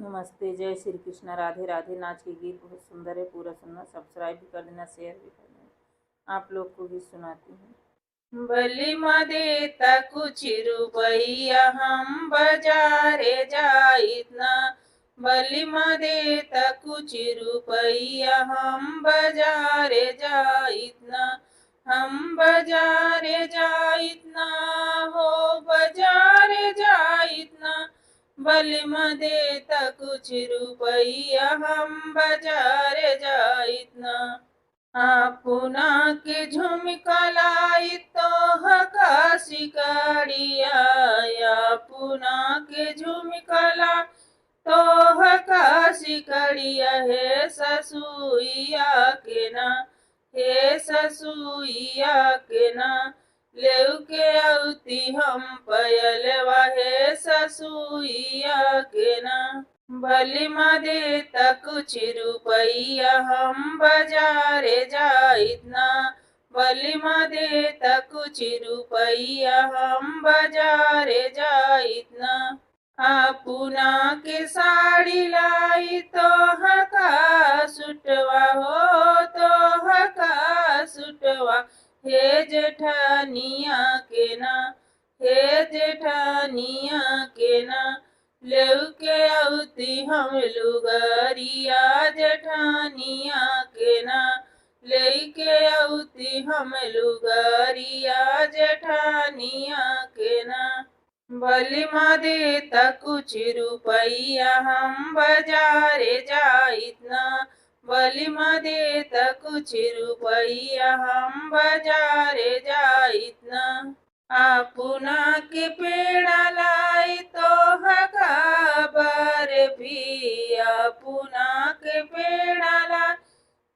नमस्ते, जय श्री कृष्णा, राधे राधे। नाच के गीत बहुत सुंदर है, पूरा सुनना, सब्सक्राइब भी कर देना, शेयर भी कर देना। आप लोग को भी सुनाती हूँ। बलि देता कुछ रुपैया हम बाजारे जाइतना, बलि देता कुछ रुपैया हम बाजारे जाइतना, हम बाजारे जाइतना हो बाजारे जाइतना, बलि देता कुछ रुपैया हम बाजार जाइतना, अपना के झुमका लाई तो हका शिकारिया, अपना के झुमका ला तो हका शिकारिया, हे ससुइया के ना, हे ससुइया के ना, लेके औती हम पयलवा, हे ससुइया के ना, बलि देता कुछ रुपैया हम बाजारे जाइतना, बलि देता कुछ रुपैया हम बाजारे जाइतना, अपना के साड़ी लाई तो हका सुटवा हो, तो हका सुटवा, हे जेठानिया के ना, हे जेठानिया के ना, लेके औती हम लुगरिया, जेठानिया के ना, लेके औती हम लुगरिया, जेठानिया के ना, बलि देता कुछ रुपैया हम बाजारे जाइतना, बलि देता कुछ रुपैया हम बाजारे जाइतना, अपना के पेड़ा लाई तो हका बर्फी, अपना के पेड़ा लाई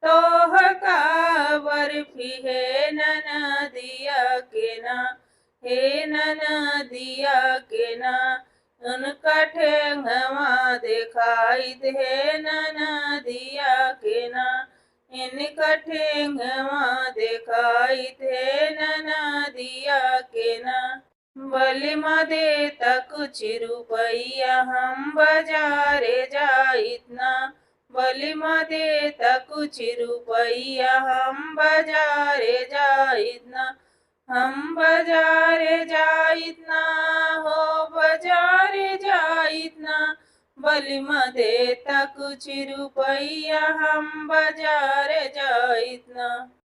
तो हका बर्फी, है ननदिया के ना, हे ननदिया के ना, उनका ठेंगवा दिखाई दे ननदिया के ना, इनका ठेंगवा दिखाई दे ननदिया के ना, बलि देता कुछ रुपैया हम बाजारे जाइतना, बलि देता कुछ रुपैया हम बाजारे जाइतना, हम बाजारे जाइतना हो बाजारे जाइतना, बलि देता कुछ रुपैया हम बाजारे जाइतना।